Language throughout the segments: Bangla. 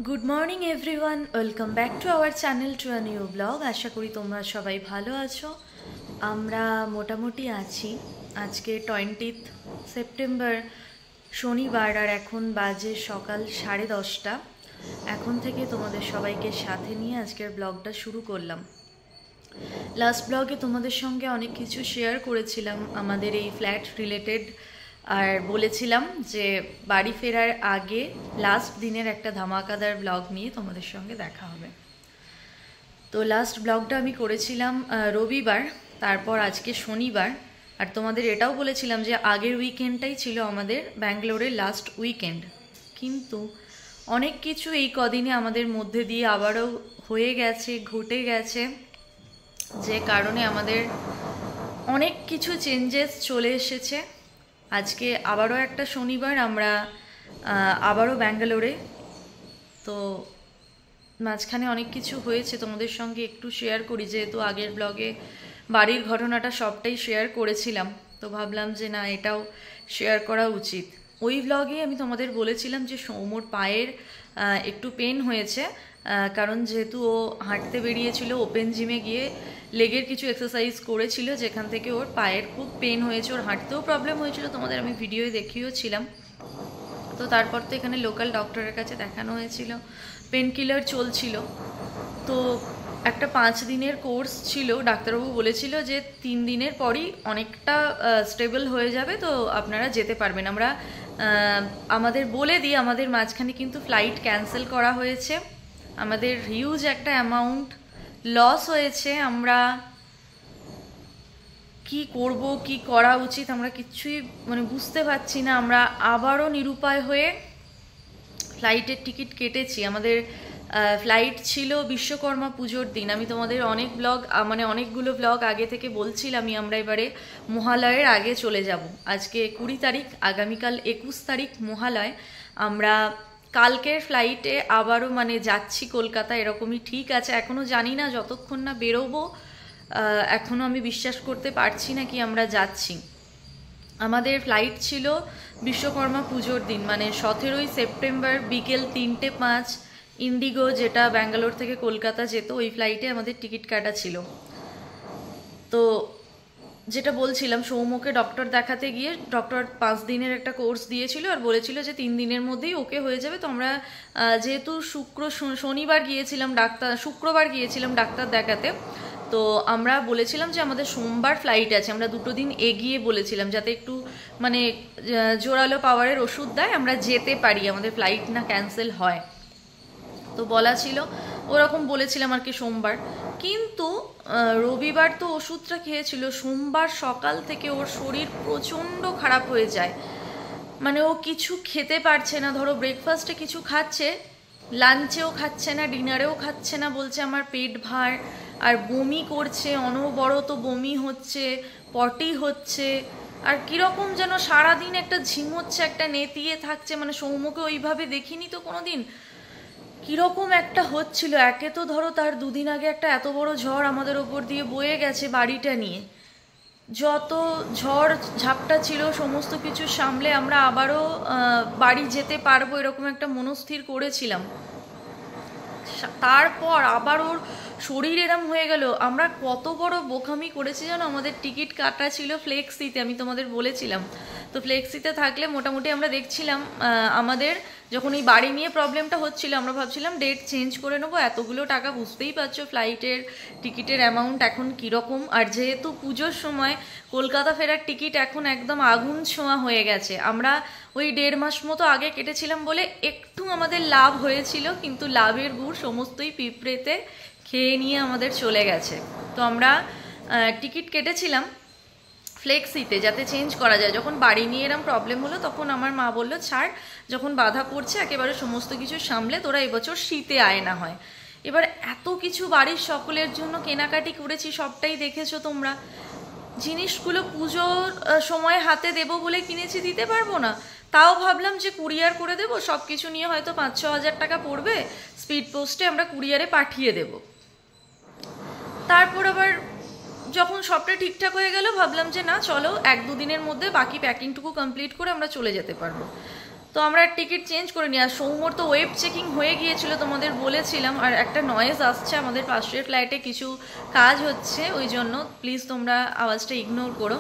Good morning everyone, welcome back to our channel to a new blog. আশা করি তোমরা সবাই ভালো আছো। আমরা মোটামুটি আছি। আজকে 20 সেপ্টেম্বর শনিবার, আর এখন বাজে সকাল 10:30। এখন থেকে তোমাদের সবাইকে সাথে নিয়ে আজকের ব্লগটা শুরু করলাম। লাস্ট ব্লগে তোমাদের সঙ্গে অনেক কিছু শেয়ার করেছিলাম আমাদের এই ফ্ল্যাট রিলেটেড, আর বলেছিলাম যে বাড়ি ফেরার আগে লাস্ট দিনের একটা ধামাকাদার ব্লগ নিয়ে তোমাদের সঙ্গে দেখা হবে। তো লাস্ট ব্লগটা আমি করেছিলাম রবিবার, তারপর আজকে শনিবার। আর তোমাদের এটাও বলেছিলাম যে আগের উইকেন্ডটাই ছিল আমাদের ব্যাঙ্গালোরের লাস্ট উইকেন্ড। কিন্তু অনেক কিছু এই কদিনে আমাদের মধ্যে দিয়ে আবারও হয়ে গেছে, ঘটে গেছে, যে কারণে আমাদের অনেক কিছু চেঞ্জেস চলে এসেছে। আজকে আবারও একটা শনিবার, আমরা আবারও ব্যাঙ্গালোরে। তো মাঝখানে অনেক কিছু হয়েছে, তোমাদের সঙ্গে একটু শেয়ার করি, যেহেতু আগের ব্লগে বাড়ির ঘটনাটা সবটাই শেয়ার করেছিলাম, তো ভাবলাম যে না, এটাও শেয়ার করা উচিত। ওই ব্লগে আমি তোমাদের বলেছিলাম যে সৌম্যর পায়ের একটু পেন হয়েছে, কারণ যেহেতু ও হাঁটতে বেরিয়েছিল, ওপেন জিমে গিয়ে লেগের কিছু এক্সারসাইজ করেছিল, যেখান থেকে ওর পায়ের খুব পেন হয়েছে, ওর হাঁটতেও প্রবলেম হয়েছিল, তোমাদের আমি ভিডিওয়ে দেখিয়েওছিলাম। তো তারপর তো এখানে লোকাল ডক্টরের কাছে দেখানো হয়েছিল, পেন কিলার চলছিল। তো একটা 5 দিনের কোর্স ছিল, ডাক্তারবাবু বলেছিল যে 3 দিনের পরই অনেকটা স্টেবল হয়ে যাবে, তো আপনারা যেতে পারবেন। আমরা আমাদের বলে দিই, আমাদের মাঝখানে কিন্তু ফ্লাইট ক্যান্সেল করা হয়েছে, আমাদের হিউজ একটা অ্যামাউন্ট লস হয়েছে। আমরা কি করব, কি করা উচিত, আমরা কিচ্ছুই বুঝতে পারছি না। আমরা আবারও নিরুপায় হয়ে ফ্লাইটের টিকিট কেটেছি। আমাদের ফ্লাইট ছিল বিশ্বকর্মা পুজোর দিন। আমি তোমাদের অনেকগুলো ব্লগ আগে থেকে বলছিলামই আমরা এবারে মহালয়ের আগে চলে যাব। আজকে 20 তারিখ, আগামীকাল 21 তারিখ মহালয়। আমরা কালকের ফ্লাইটে আবারও যাচ্ছি কলকাতা, এরকমই ঠিক আছে। এখনও জানি না, যতক্ষণ না বেরোবো এখনও আমি বিশ্বাস করতে পারছি না কি আমরা যাচ্ছি। আমাদের ফ্লাইট ছিল বিশ্বকর্মা পুজোর দিন, 17ই সেপ্টেম্বর বিকেল 3:05 ইন্ডিগো, যেটা ব্যাঙ্গালোর থেকে কলকাতা যেত, ওই ফ্লাইটে আমাদের টিকিট কাটা ছিল। তো যেটা বলছিলাম, সৌম্যকে ডক্টর দেখাতে গিয়ে ডক্টর 5 দিনের একটা কোর্স দিয়েছিল, আর বলেছিল যে 3 দিনের মধ্যেই ওকে হয়ে যাবে। তো আমরা যেহেতু শুক্রবার গিয়েছিলাম ডাক্তার দেখাতে, তো আমরা বলেছিলাম যে আমাদের সোমবার ফ্লাইট আছে। আমরা 2 দিন এগিয়ে বলেছিলাম, যাতে একটু জোরালো পাওয়ারের ওষুধ দেয়, আমরা যেতে পারি, আমাদের ফ্লাইট না ক্যান্সেল হয়। তো বলা ছিল, ওরকম বলেছিলাম আর কি সোমবার। কিন্তু রবিবার তো ওষুধটা খেয়েছিল, সোমবার সকাল থেকে ওর শরীর প্রচণ্ড খারাপ হয়ে যায়। ও কিছু খেতে পারছে না। ধরো ব্রেকফাস্টে কিছু খাচ্ছে, লাঞ্চেও খাচ্ছে না, ডিনারেও খাচ্ছে না, বলছে আমার পেট ভার, আর বমি করছে, অনবরত বমি হচ্ছে, পটি হচ্ছে, আর কীরকম যেন সারাদিন একটা ঝিমোচ্ছে, একটা নেতিয়ে থাকছে। সৌম্যকে ওইভাবে দেখিনি তো কোনোদিন, কীরকম একটা হচ্ছিল। একে তো ধরো তার 2 দিন আগে একটা এত বড় ঝড় আমাদের ওপর দিয়ে বয়ে গেছে বাড়িটা নিয়ে, যত ঝড় ঝাপটা ছিল সমস্ত কিছু সামলে আমরা আবারও বাড়ি যেতে পারবো, এরকম একটা মনস্থির করেছিলাম। তারপর আবার ওর শরীর এরম হয়ে গেল। আমরা কত বড় বোকামি করেছি জানো, আমাদের টিকিট কাটা ছিল ফ্লেক্সিতে, আমি তোমাদের বলেছিলাম। তো ফ্লেক্সিতে থাকলে মোটামুটি আমরা দেখছিলাম, আমাদের যখন এই বাড়ি নিয়ে প্রবলেমটা হচ্ছিল, আমরা ভাবছিলাম ডেট চেঞ্জ করে নেবো। এতগুলো টাকা, বুঝতেই পারছো ফ্লাইটের টিকিটের অ্যামাউন্ট এখন কীরকম। আর যেহেতু পুজোর সময় কলকাতা ফেরার টিকিট এখন একদম আগুন ছোঁয়া হয়ে গেছে। আমরা ওই 1.5 মাস মতো আগে কেটেছিলাম বলে একটু আমাদের লাভ হয়েছিল, কিন্তু লাভের গুড় সমস্তই পিঁপড়েতে খেয়ে নিয়ে আমাদের চলে গেছে। তো আমরা টিকিট কেটেছিলাম ফ্লেক্সিতে, যাতে চেঞ্জ করা যায়। যখন বাড়ি নিয়ে এরম প্রবলেম হলো, তখন আমার মা বললো ছাড়, যখন বাধা পড়ছে একেবারে সমস্ত কিছু সামলে তোরা এবছর শীতে আয় না হয়। এবার এত কিছু বাড়ির সকলের জন্য কেনাকাটি করেছি, সবটাই দেখেছো তোমরা। জিনিসগুলো পুজোর সময় হাতে দেবো বলে কিনেছি, দিতে পারবো না, তাও ভাবলাম যে কুরিয়ার করে দেবো। সব কিছু নিয়ে হয়তো 5-6 হাজার টাকা পড়বে, স্পিড পোস্টে আমরা কুরিয়ারে পাঠিয়ে দেব। তারপর আবার যখন সবটা ঠিকঠাক হয়ে গেল, ভাবলাম যে না চলো 1-2 দিনের মধ্যে বাকি প্যাকিংটুকু কমপ্লিট করে আমরা চলে যেতে পারবো। তো আমরা টিকিট চেঞ্জ করে নিই। আর সৌম্যর তো ওয়েব চেকিং হয়ে গিয়েছিল, তোমাদের বলেছিলাম। আর একটা নয়েজ আসছে, আমাদের পাশের ফ্লাইটে কিছু কাজ হচ্ছে, ওই জন্য প্লিজ তোমরা আওয়াজটা ইগনোর করো।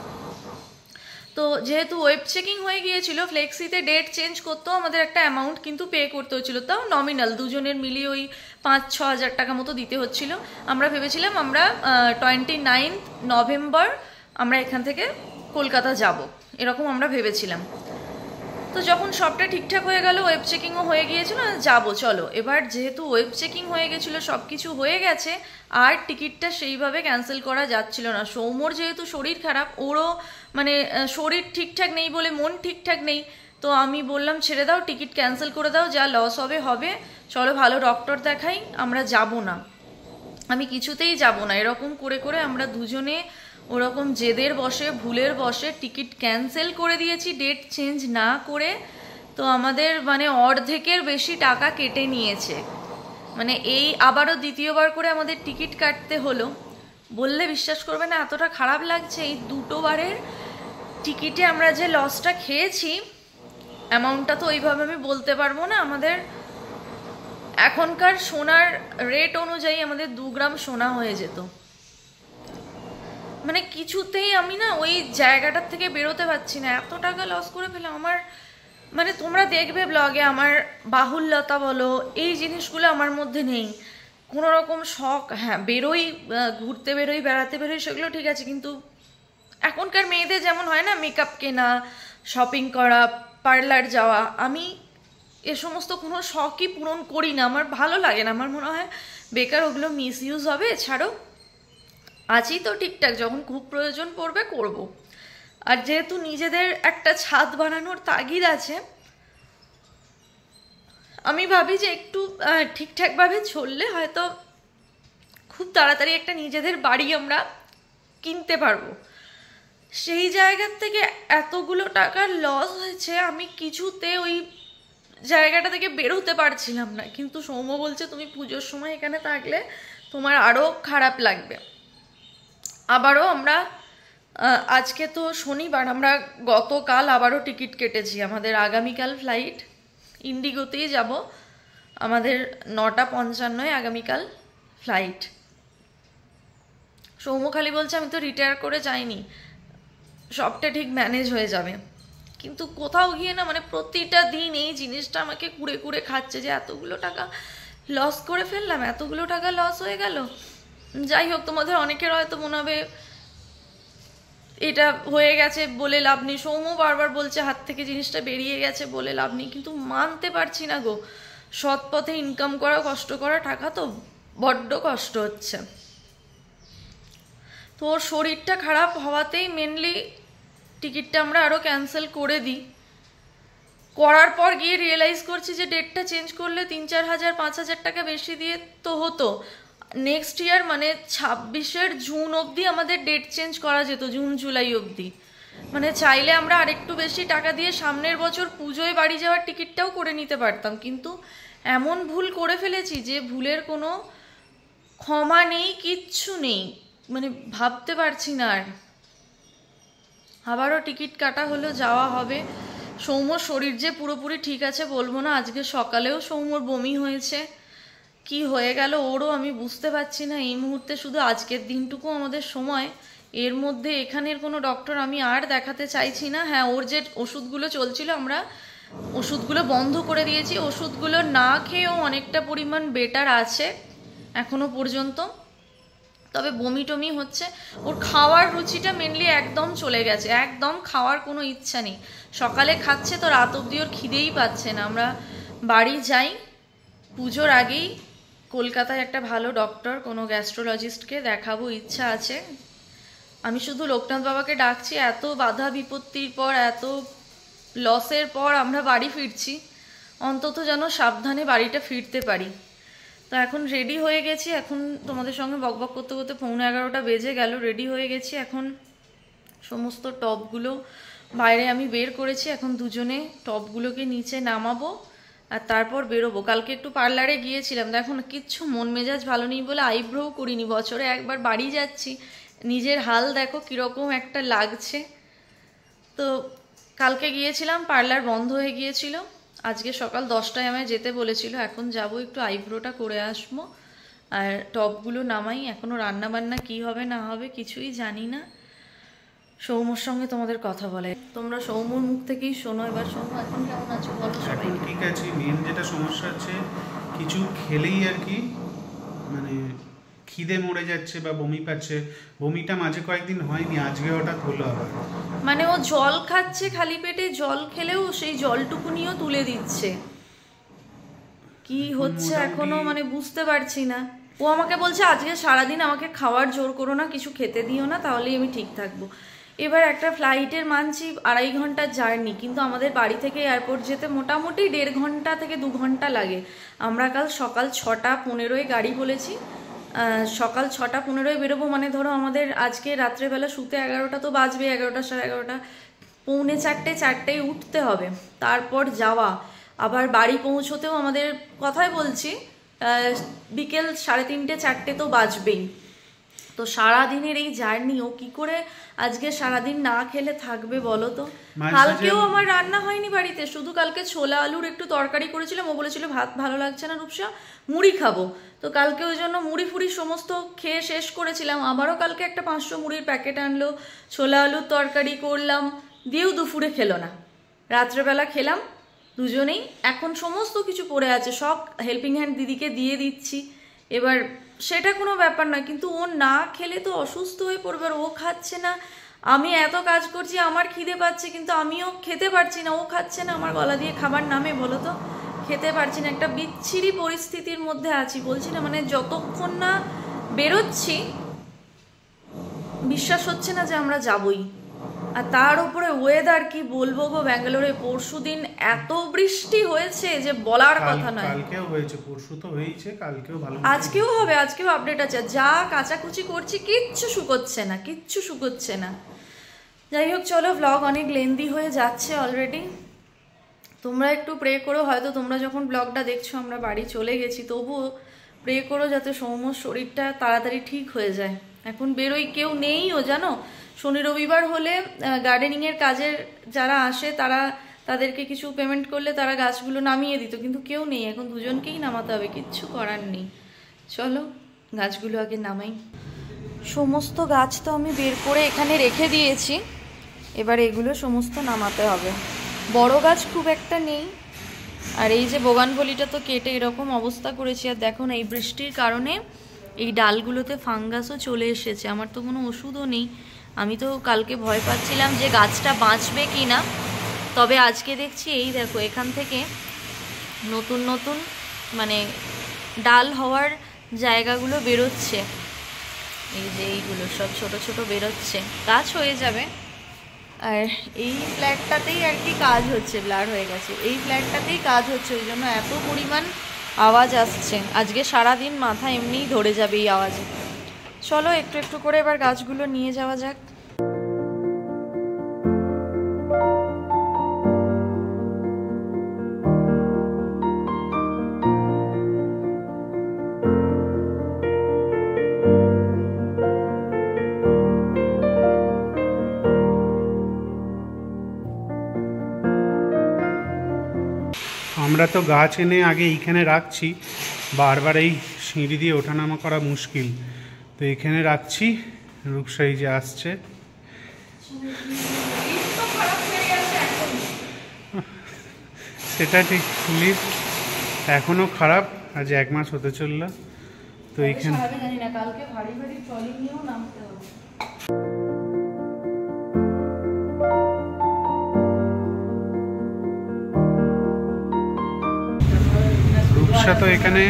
তো যেহেতু ওয়েব চেকিং হয়ে গিয়েছিল, ফ্লেক্সিতে ডেট চেঞ্জ করতেও আমাদের একটা অ্যামাউন্ট কিন্তু পে করতে হচ্ছিল, তাও নমিনাল, দুজনের মিলিয়ে ওই 5-6 হাজার টাকা মতো দিতে হচ্ছিল। আমরা ভেবেছিলাম আমরা 29 নভেম্বর আমরা এখান থেকে কলকাতা যাব, এরকম আমরা ভেবেছিলাম। তো যখন সবটা ঠিকঠাক হয়ে গেল, ওয়েব চেকিংও হয়ে গিয়েছিল, যাবো চলো। এবার যেহেতু ওয়েব চেকিং হয়ে গেছিলো, সব কিছু হয়ে গেছে, আর টিকিটটা সেইভাবে ক্যান্সেল করা যাচ্ছিল না। সৌম্যর যেহেতু শরীর খারাপ, ওরও মানে শরীর ঠিকঠাক নেই বলে মন ঠিকঠাক নেই। তো আমি বললাম ছেড়ে দাও, টিকিট ক্যান্সেল করে দাও, যা লস হবে হবে, চলো ভালো ডক্টর দেখাই, আমরা যাব না, আমি কিছুতেই যাব না। এরকম করে করে আমরা দুজনে ওরকম জেদের বসে, ভুলের বসে টিকিট ক্যান্সেল করে দিয়েছি, ডেট চেঞ্জ না করে। তো আমাদের মানে অর্ধেকের বেশি টাকা কেটে নিয়েছে, মানে এই আবারও দ্বিতীয়বার করে আমাদের টিকিট কাটতে হলো। বললে বিশ্বাস করবে না, এতটা খারাপ লাগছে। এই দুটোবারের টিকিটে আমরা যে লসটা খেয়েছি, অ্যামাউন্টটা তো ওইভাবে আমি বলতে পারবো না। আমাদের এখনকার সোনার রেট অনুযায়ী আমাদের 2 গ্রাম সোনা হয়ে যেত। মানে কিছুতেই আমি না ওই জায়গাটার থেকে বেরোতে পারছি না, এত টাকা লস করে ফেলে আমার। মানে তোমরা দেখবে ব্লগে, আমার বাহুল্যতা বলো, এই জিনিসগুলো আমার মধ্যে নেই। কোনো রকম শখ, হ্যাঁ বেরোই, ঘুরতে বেরোই, বেড়াতে বেরোই, সেগুলো ঠিক আছে, কিন্তু এখনকার মেয়েদের যেমন হয় না, মেকআপ কেনা, শপিং করা, পার্লার যাওয়া, আমি এ সমস্ত কোনো শখই পূরণ করি না, আমার ভালো লাগে না। আমার মনে হয় বেকার ওগুলো মিস ইউজ হবে, ছাড়ো, আছি তো ঠিকঠাক, যখন খুব প্রয়োজন পড়বে করব। আর যেহেতু নিজেদের একটা ছাদ বানানোর তাগিদ আছে, আমি ভাবি যে একটু ঠিকঠাকভাবে চললে হয়তো খুব তাড়াতাড়ি একটা নিজেদের বাড়ি আমরা কিনতে পারবো। সেই জায়গার থেকে এতগুলো টাকার লস হয়েছে, আমি কিছুতে ওই জায়গাটা থেকে বেরোতে পারছিলাম না। কিন্তু সৌম্য বলছে তুমি পুজোর সময় এখানে থাকলে তোমার আরও খারাপ লাগবে। আবারও আমরা আজকে তো শনিবার, আমরা গতকাল আবারও টিকিট কেটেছি। আমাদের আগামীকাল ফ্লাইট, ইন্ডিগোতেই যাব, আমাদের 9:55 আগামীকাল ফ্লাইট। সৌম্য খালি বলছে আমি তো রিটায়ার করে যাইনি, সবটা ঠিক ম্যানেজ হয়ে যাবে। কিন্তু কোথাও গিয়ে না, মানে প্রতিটা দিন এই জিনিসটা আমাকে কুড়ে কুড়ে খাচ্ছে যে এতগুলো টাকা লস করে ফেললাম, এতগুলো টাকা লস হয়ে গেল। যাই হোক, তোমাদের অনেকের হয়তো মনে হবে এটা হয়ে গেছে বলে লাভ নেই, সৌম্য বারবার বলছে হাত থেকে জিনিসটা বেরিয়ে গেছে বলে লাভ নেই, কিন্তু মানতে পারছি না গো। সৎ পথে ইনকাম করা, কষ্ট করা টাকা তো বড্ড কষ্ট হচ্ছে। তো ওর শরীরটা খারাপ হওয়াতেই মেনলি টিকিটটা আমরা আরও ক্যান্সেল করে দিই। করার পর গিয়ে রিয়েলাইজ করছি যে ডেটটা চেঞ্জ করলে 3-4 হাজার 5 হাজার টাকা বেশি দিয়ে তো হতো। নেক্সট ইয়ার মানে 26 জুন অবধি আমাদের ডেট চেঞ্জ করা যেত, জুন জুলাই অবধি। মানে চাইলে আমরা আরেকটু বেশি টাকা দিয়ে সামনের বছর পুজোয় বাড়ি যাওয়ার টিকিটটাও করে নিতে পারতাম। কিন্তু এমন ভুল করে ফেলেছি যে ভুলের কোনো ক্ষমা নেই, কিচ্ছু নেই, মানে ভাবতে পারছি না। আর আবারও টিকিট কাটা হলো, যাওয়া হবে। সৌম্যর শরীর যে পুরোপুরি ঠিক আছে বলবো না, আজকে সকালেও সৌম্যর বমি হয়েছে, কি হয়ে গেল ওরও আমি বুঝতে পারছি না এই মুহূর্তে। শুধু আজকের দিনটুকু আমাদের সময়, এর মধ্যে এখানের কোনো ডক্টর আমি আর দেখাতে চাইছি না। হ্যাঁ, ওর যে ওষুধগুলো চলছিল আমরা ওষুধগুলো বন্ধ করে দিয়েছি, ওষুধগুলো না খেয়েও অনেকটা পরিমাণ বেটার আছে এখনো পর্যন্ত। তবে বমি টমি হচ্ছে, ওর খাওয়ার রুচিটা মেনলি একদম চলে গেছে, একদম খাওয়ার কোনো ইচ্ছা নেই। সকালে খাচ্ছে তো রাত অবধি ওর খিদেই পাচ্ছে না। আমরা বাড়ি যাই পুজোর আগেই, কলকাতায় একটা ভালো ডক্টর, কোনো গ্যাস্ট্রোলজিস্টকে দেখাবো ইচ্ছা আছে। আমি শুধু লোকনাথ বাবাকে ডাকছি, এত বাধা বিপত্তির পর, এত লসের পর আমরা বাড়ি ফিরছি, অন্তত যেন সাবধানে বাড়িটা ফিরতে পারি। তো এখন রেডি হয়ে গেছি, এখন তোমাদের সঙ্গে বকবক করতে করতে 11:15 বেজে গেল। রেডি হয়ে গেছি, এখন সমস্ত টপগুলো বাইরে আমি বের করেছি, এখন দুজনে টপগুলোকে নিচে নামাবো আর তারপর বেরোবো। কালকে একটু পার্লারে গিয়েছিলাম, দেখো না কিচ্ছু মন মেজাজ ভালো নেই বলে আইব্রোও করিনি। বছরে একবার বাড়ি যাচ্ছি, নিজের হাল দেখো কীরকম একটা লাগছে। তো কালকে গিয়েছিলাম, পার্লার বন্ধ হয়ে গিয়েছিল, আজকে সকাল 10টায় আমায় যেতে বলেছিল, এখন যাব একটু আইব্রোটা করে আসবো আর টপগুলো নামাই। এখনও রান্নাবান্না কি হবে না হবে কিছুই জানি না। সৌম্যর সঙ্গে তোমাদের কথা বলে, তোমরা সৌম্যর মুখ থেকেই শোনো। এবার সৌম্য এখন কেমন আছো বলো সবাই। এখন ঠিক আছে, মেন যেটা সমস্যা হচ্ছে কিছু খেলেই আর কি মানে খিদে মরে যাচ্ছে বা বমি পাচ্ছে। বমিটা মাঝে কয়েকদিন হয়নি, আজকে হঠাৎ হলো আবার। মানে ও জল খাচ্ছে, খালি পেটে জল খেলেও সেই জলটুকুনিও তুলে দিচ্ছে। কি হচ্ছে এখনো মানে বুঝতে পারছি না। ও আমাকে বলছে আজকে সারাদিন আমাকে খাওয়ার জোর করো না, কিছু খেতে দিও না, তাহলেই আমি ঠিক থাকবো। এবার একটা ফ্লাইটের মানছি 2.5 ঘন্টার জার্নি, কিন্তু আমাদের বাড়ি থেকে এয়ারপোর্ট যেতে মোটামুটি 1.5 ঘন্টা থেকে 2 ঘন্টা লাগে। আমরা কাল সকাল 6:15 গাড়ি বলেছি, সকাল 6:15 বেরোবো। মানে ধরো আমাদের আজকে রাত্রেবেলা শুতে 11টা তো বাজবে, 11টা সাড়ে 11টা, 3:45-4টায় উঠতে হবে, তারপর যাওয়া। আবার বাড়ি পৌঁছতেও আমাদের কথাই বলছি বিকেল 3:30-4টে তো বাজবেই। তো সারাদিনের এই জার্নি ও কি করে আজকে সারাদিন না খেলে থাকবে বলো তো। কালকেও আমার রান্না হয়নি বাড়িতে, শুধু কালকে ছোলা আলুর একটু তরকারি করেছিলাম। ও বলেছিল ভাত ভালো লাগছে না রূপসা, মুড়ি খাবো। তো কালকে ওই জন্য মুড়ি ফুড়ি সমস্ত খেয়ে শেষ করেছিলাম। আবারও কালকে একটা 500 মুড়ির প্যাকেট আনলো, ছোলা আলুর তরকারি করলাম, দিয়েও দুপুরে খেলো না। রাত্রেবেলা খেলাম দুজনেই। এখন সমস্ত কিছু পড়ে আছে, সব হেল্পিং হ্যান্ড দিদিকে দিয়ে দিচ্ছি। এবার সেটা কোনো ব্যাপার না, কিন্তু ও না খেলে তো অসুস্থ হয়ে পড়বে। আর ও খাচ্ছে না, আমি এত কাজ করছি, আমার খিদে পাচ্ছে কিন্তু আমিও খেতে পারছি না। ও খাচ্ছে না, আমার গলা দিয়ে খাবার নামে বলো তো, খেতে পারছি না। একটা বিচ্ছিরি পরিস্থিতির মধ্যে আছি, বলছি না মানে যতক্ষণ না বেরোচ্ছি বিশ্বাস হচ্ছে না যে আমরা যাবই। আর তার উপরে ওয়েদার কি বলবো গো, ব্যাঙ্গালোরে পরশুদিন এত বৃষ্টি হয়েছে যে বলার কথা নয়। কালকেও হয়েছে, পরশু তো হয়েছে, কালকেও ভালো, আজকেও হবে, আজকেও আপডেট আছে। যা কাচাকুচি করছি কিচ্ছু শুকোচ্ছে না, কিচ্ছু শুকোচ্ছে না। যাই হোক চলো, ব্লগ অনেক লেন্দি হয়ে যাচ্ছে অলরেডি। তোমরা একটু প্রে করো, হয়তো তোমরা যখন ব্লগটা দেখছো আমরা বাড়ি চলে গেছি, তবুও প্রে করো যাতে সৌম্যর শরীরটা তাড়াতাড়ি ঠিক হয়ে যায়। এখন বেরোই, কেউ নেইও জানো। শনি রবিবার হলে গার্ডেনিংয়ের কাজের যারা আসে তাদেরকে কিছু পেমেন্ট করলে তারা গাছগুলো নামিয়ে দিত, কিন্তু কেউ নেই এখন, দুজনকেই নামাতে হবে, কিচ্ছু করার নেই। চলো গাছগুলো আগে নামাই। সমস্ত গাছ তো আমি বের করে এখানে রেখে দিয়েছি, এবার এগুলো সমস্ত নামাতে হবে। বড় গাছ খুব একটা নেই। আর এই যে বোগানভলিটা তো কেটে এরকম অবস্থা করেছি। আর দেখো না, এই বৃষ্টির কারণে এই ডালগুলোতে ফাঙ্গাসও চলে এসেছে। আমার তো কোনো ওষুধও নেই। আমি তো কালকে ভয় পাচ্ছিলাম যে গাছটা বাঁচবে কি না, তবে আজকে দেখছি এই দেখো এখান থেকে নতুন নতুন মানে ডাল হওয়ার জায়গাগুলো বেরোচ্ছে। এই যে এইগুলো সব ছোট ছোট বেরোচ্ছে, গাছ হয়ে যাবে। আর এই ফ্ল্যাটটাতেই আর কি কাজ হচ্ছে, ব্লার হয়ে গেছে, এই ফ্ল্যাটটাতেই কাজ হচ্ছে, ওই জন্য এত পরিমাণ আওয়াজ আসছে। আজকে সারাদিন মাথা এমনিই ধরে যাবে এই আওয়াজে। চলো একটু একটু করে এবার গাছগুলো নিয়ে যাওয়া যাক। আমরা তো গাছ এনে আগে এইখানে রাখছি, বারবার এই সিঁড়ি দিয়ে ওঠানামা করা মুশকিল, তো এখানে রাখছি। রূপসাই যে আসছে, সেটা ঠিক, লিফট এখনো খারাপ, আজ 1 মাস হতে চললো। তো এইখানে জানি না, কালকে ভারী ভারী ট্রলি নিয়েও নামতে হবে। রূপসা তো এখানে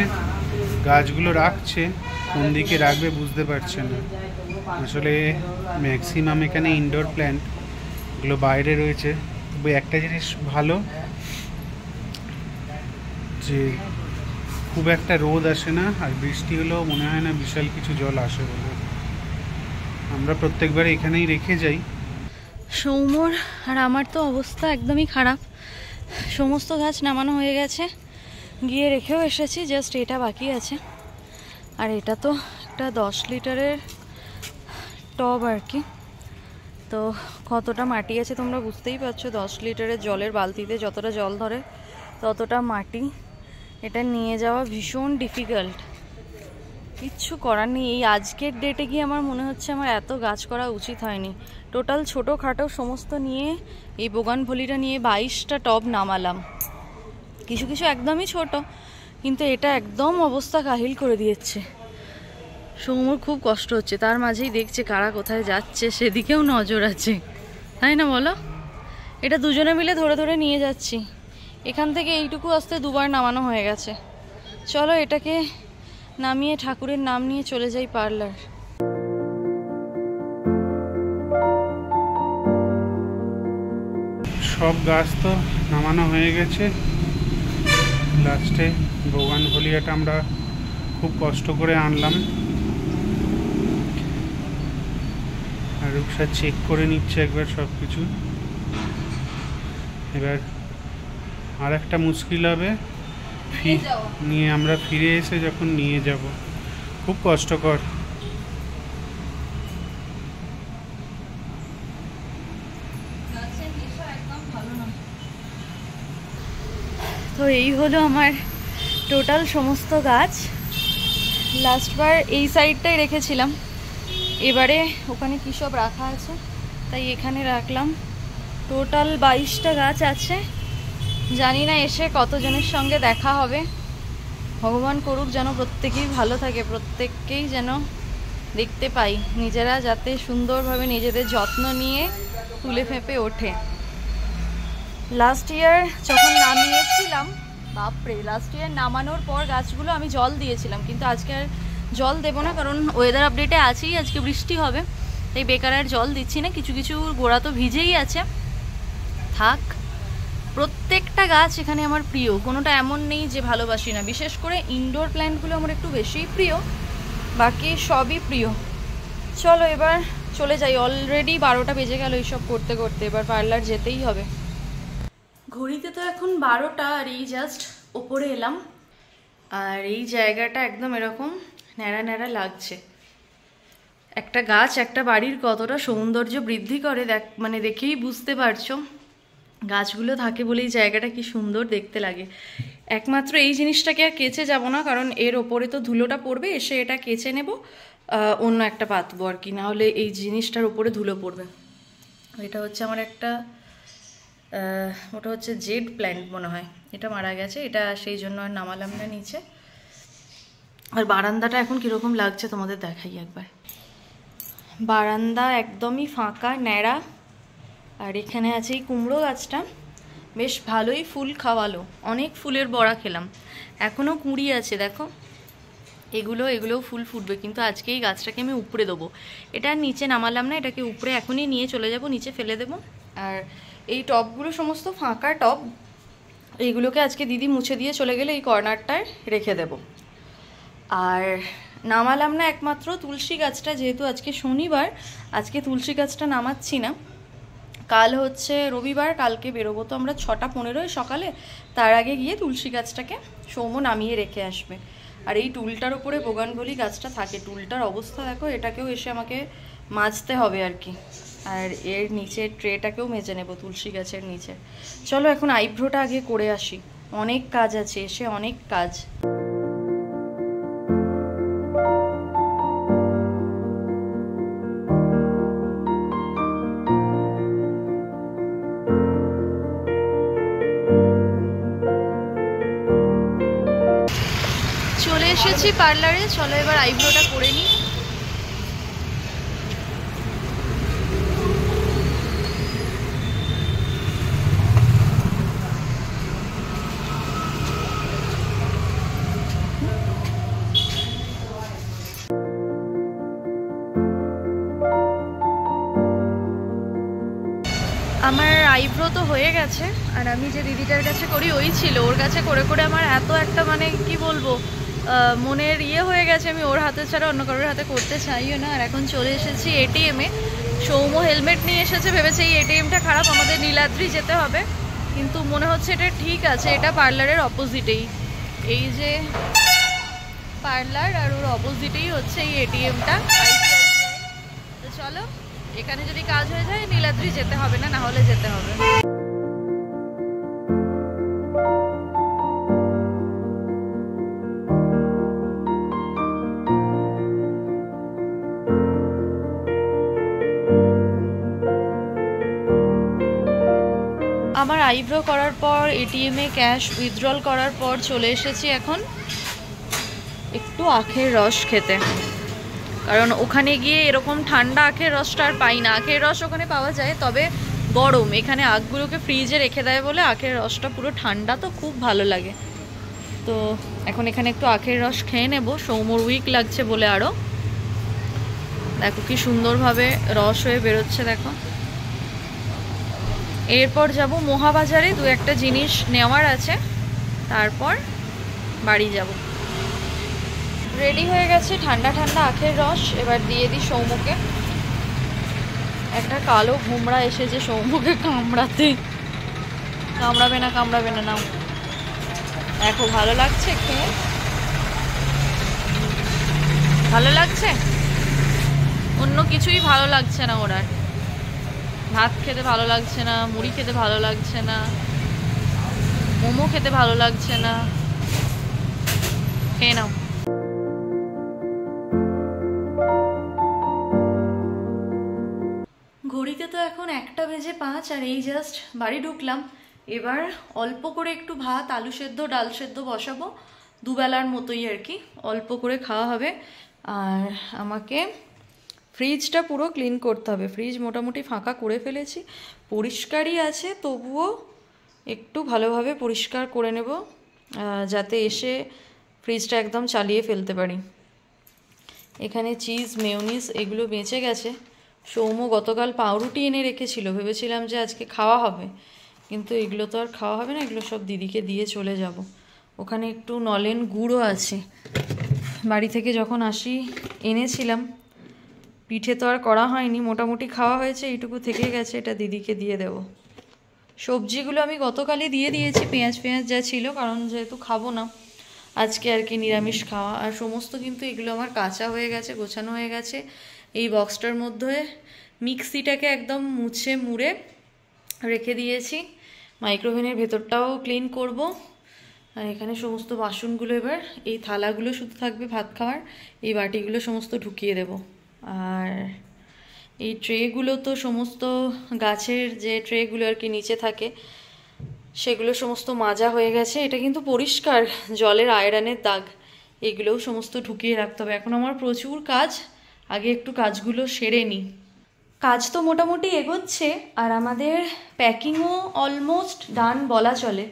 গাছগুলো রাখছে, কোন দিকে রাখবে বুঝতে পারছে না। আসলে ম্যাক্সিমাম এখানে ইনডোর প্ল্যান্ট, এগুলো বাইরে রয়েছে। তবে একটা জিনিস ভালো যে খুব একটা রোদ আসে না, আর বৃষ্টি হলেও মনে হয় না বিশাল কিছু জল আসে বলে। আমরা প্রত্যেকবার এখানেই রেখে যাই। সৌম্যর আর আমার তো অবস্থা একদমই খারাপ। সমস্ত গাছ নামানো হয়ে গেছে, গিয়ে রেখেও এসেছি, জাস্ট এটা বাকি আছে। আর এটা তো একটা 10 লিটারের টব আর কি, তো কতটা মাটি আছে তোমরা বুঝতেই পারছো। 10 লিটারের জলের বালতিতে যতটা জল ধরে ততটা মাটি, এটা নিয়ে যাওয়া ভীষণ ডিফিকাল্ট। কিচ্ছু করার নেই, এই আজকের ডেটে গিয়ে আমার মনে হচ্ছে আমার এত গাছ করা উচিত হয়নি। টোটাল ছোটোখাটো সমস্ত নিয়ে এই বোগানভলিটা নিয়ে 22টা টব নামালাম। কিছু কিছু একদমই ছোট, কিন্তু এটা একদম অবস্থা কাহিল করে দিয়েছে। সৌমর খুব কষ্ট হচ্ছে, তার মাঝেই দেখছে কারা কোথায় যাচ্ছে, সেদিকেও নজর আছে, তাই না বলো? এটা দুজনে মিলে ধরে ধরে নিয়ে যাচ্ছি। এখান থেকে এইটুকু আসতে 2বার নামানো হয়ে গেছে। চলো এটাকে নামিয়ে ঠাকুরের নাম নিয়ে চলে যাই পার্লার। সব গাছ তো নামানো হয়ে গেছে। লাস্টে বোগানভলিয়াটা আমরা খুব কষ্ট করে আনলাম। আর রূপসা চেক করে নিচ্ছে একবার সব কিছু। এবার আর একটা মুশকিল হবে নিয়ে আমরা ফিরে এসে যখন নিয়ে যাব, খুব কষ্টকর। তো এই হলো আমার টোটাল সমস্ত গাছ। লাস্টবার এই সাইডটাই রেখেছিলাম, এবারে ওখানে কী সব রাখা আছে তাই এখানে রাখলাম। টোটাল 22টা গাছ আছে। জানি না এসে কতজনের সঙ্গে দেখা হবে। ভগবান করুক যেন প্রত্যেকেই ভালো থাকে, প্রত্যেককেই যেন দেখতে পাই, নিজেরা যাতে সুন্দরভাবে নিজেদের যত্ন নিয়ে তুলে ফেঁপে ওঠে। লাস্ট ইয়ার যখন নামিয়েছিলাম, বাপরে, লাস্ট ইয়ার নামানোর পর গাছগুলো আমি জল দিয়েছিলাম, কিন্তু আজকে আর জল দেবো না, কারণ ওয়েদার আপডেটে আছেই আজকে বৃষ্টি হবে, তাই বেকার আর জল দিচ্ছি না। কিছু কিছু গোড়া তো ভিজেই আছে, থাক। প্রত্যেকটা গাছ এখানে আমার প্রিয়, কোনোটা এমন নেই যে ভালোবাসি না। বিশেষ করে ইনডোর প্ল্যান্টগুলো আমার একটু বেশিই প্রিয়, বাকি সবই প্রিয়। চলো এবার চলে যাই, অলরেডি 12টা বেজে গেল এইসব করতে করতে, এবার পার্লার যেতেই হবে। ঘড়িতে তো এখন 12টা, আর এই জাস্ট ওপরে এলাম, আর এই জায়গাটা একদম এরকম ন্যাড়া ন্যাড়া লাগছে। একটা গাছ একটা বাড়ির কতটা সৌন্দর্য বৃদ্ধি করে মানে দেখেই বুঝতে পারছো। গাছগুলো থাকে বলেই জায়গাটা কি সুন্দর দেখতে লাগে। একমাত্র এই জিনিসটাকে আর কেচে যাব না, কারণ এর ওপরে তো ধুলোটা পড়বে, এসে এটা কেচে নেব, অন্য একটা পাতবো আর কি, না হলে এই জিনিসটার ওপরে ধুলো পড়বে। এটা হচ্ছে আমার একটা ওটা হচ্ছে জেড প্ল্যান্ট মনে হয়, এটা মারা গেছে, এটা সেই জন্য আর নামালাম না নিচে। আর বারান্দাটা এখন কীরকম লাগছে তোমাদের দেখাই একবার। বারান্দা একদমই ফাঁকা ন্যাড়া, আর এখানে আছে এই কুমড়ো গাছটা, বেশ ভালোই ফুল খাওয়ালো, অনেক ফুলের বড়া খেলাম, এখনও কুঁড়ি আছে দেখো। এগুলোও ফুল ফুটবে, কিন্তু আজকে এই গাছটাকে আমি উপড়ে দেবো। এটা নিচে নামালাম না, এটাকে উপরে এখনই নিয়ে চলে যাব, নিচে ফেলে দেবো। আর এই টবগুলো সমস্ত ফাঁকা টব, এইগুলোকে আজকে দিদি মুছে দিয়ে চলে গেলে এই কর্নারটায় রেখে দেব। আর নামালাম না একমাত্র তুলসী গাছটা, যেহেতু আজকে শনিবার, আজকে তুলসী গাছটা নামাচ্ছি না। কাল হচ্ছে রবিবার, কালকে বেরোবো তো আমরা 6:15 সকালে, তার আগে গিয়ে তুলসী গাছটাকে সৌম্য নামিয়ে রেখে আসবে। আর এই টুলটার উপরে বোগানভলি গাছটা থাকে, টুলটার অবস্থা দেখো, এটাকেও এসে আমাকে মাজতে হবে আর কি। আর এর নিচে ট্রেটাকেও মেজে নেব তুলসী গাছের নিচে। চলো এখন আইব্রোটা আগে করে আসি, অনেক কাজ আছে, এসে অনেক কাজ। চলে এসেছি পার্লারে, চলো এবার আইব্রোটা করে নিই। আমার আইব্রো তো হয়ে গেছে, আর আমি যে দিদিটার কাছে করি ওই ছিল, ওর কাছে করে করে আমার এত একটা মানে কি বলবো মনের হয়ে গেছে, আমি ওর হাতে ছাড়া অন্য কারোর হাতে করতে চাইও না। আর এখন চলে এসেছি এটিএমে। সৌম্য হেলমেট নিয়ে এসেছে, ভেবেছে এই এটিএমটা খারাপ, আমাদের নীলাদ্রি যেতে হবে, কিন্তু মনে হচ্ছে এটা ঠিক আছে, এটা পার্লারের অপোজিটেই, এই যে পার্লার আর ওর অপোজিটেই হচ্ছে এই এটিএমটা, আইসিআইসিআই। তো চলো, এখানে যদি কাজ হয়ে যায় নীলাদ্রি যেতে হবে না, না হলে যেতে হবে। আমার আইব্রো করার পর এটিএমে ক্যাশ উইথড্রল করার পর চলে এসেছি এখন একটু আখের রস খেতে, কারণ ওখানে গিয়ে এরকম ঠান্ডা আখের রসটা আর পাই না। আখের রস ওখানে পাওয়া যায়, তবে গরম। এখানে আখগুলোকে ফ্রিজে রেখে দেয় বলে আখের রসটা পুরো ঠান্ডা, তো খুব ভালো লাগে। তো এখন এখানে একটু আখের রস খেয়ে নেব। সৌমর উইক লাগছে বলে আরও। দেখো কি সুন্দরভাবে রস হয়ে বেরোচ্ছে, দেখো। এরপর যাব মহাবাজারে, দু একটা জিনিস নেওয়ার আছে, তারপর বাড়ি যাব। রেডি হয়ে গেছে ঠান্ডা ঠান্ডা আখের রস। এবার দিয়ে দিই সৌমকে। একটা কালো ঘুমড়া এসেছে সৌমকে কামড়াতে। কামড়াবে না, কামড়াবে না, নাও। দেখো ভালো লাগছে খেয়ে, ভালো লাগছে। অন্য কিছুই ভালো লাগছে না ওর, আর ভাত খেতে ভালো লাগছে না, মুড়ি খেতে ভালো লাগছে না, মোমো খেতে ভালো লাগছে না। খেয়ে নাও। ঘড়িতে তো এখন 1:05 আর এই জাস্ট বাড়ি ঢুকলাম। এবার অল্প করে একটু ভাত, আলু সেদ্ধ, ডাল সেদ্ধ বসাবো, দুবেলার মতোই আর কি, অল্প করে খাওয়া হবে। আর আমাকে ফ্রিজটা পুরো ক্লিন করতে হবে। ফ্রিজ মোটামুটি ফাঁকা করে ফেলেছি, পরিষ্কারই আছে, তবুও একটু ভালোভাবে পরিষ্কার করে নেব, যাতে এসে ফ্রিজটা একদম চালিয়ে ফেলতে পারি। এখানে চিজ, মেয়োনিজ এগুলো বেঁচে গেছে। সৌম গতকাল পাউরুটি এনে রেখেছিল, ভেবেছিলাম যে আজকে খাওয়া হবে, কিন্তু এগুলো তো আর খাওয়া হবে না, এগুলো সব দিদিকে দিয়ে চলে যাব। ওখানে একটু নলেন গুঁড়ো আছে, বাড়ি থেকে যখন আসি এনেছিলাম। পিঠে তো আর করা হয়নি, মোটামুটি খাওয়া হয়েছে, এইটুকু থেকে গেছে, এটা দিদিকে দিয়ে দেব। সবজিগুলো আমি গতকালই দিয়ে দিয়েছি, পেঁয়াজ যা ছিল, কারণ যেহেতু খাবো না আজকে আর কি, নিরামিষ খাওয়া। আর সমস্ত কিন্তু এগুলো আমার কাঁচা হয়ে গেছে, গোছানো হয়ে গেছে। এই বক্সটার মধ্যে মিক্সিটাকে একদম মুড়ে রেখে দিয়েছি। মাইক্রোওভেনের ভেতরটাও ক্লিন করব। আর এখানে সমস্ত বাসনগুলো, এবার এই থালাগুলো শুধু থাকবে ভাত খাওয়ার, এই বাটিগুলো সমস্ত ঢুকিয়ে দেব। আর এই ট্রেগুলো তো সমস্ত গাছের যে ট্রেগুলো আর কি নিচে থাকে, সেগুলো সমস্ত মাজা হয়ে গেছে। এটা কিন্তু পরিষ্কার, জলের আয়রনের দাগ, এগুলোও সমস্ত ঢুকিয়ে রাখতে হবে। এখন আমার প্রচুর কাজ, আগে একটু কাজগুলো সেরে নিই। কাজ তো মোটামুটি এগোচ্ছে, আর আমাদের প্যাকিংও অলমোস্ট ডান বলা চলে।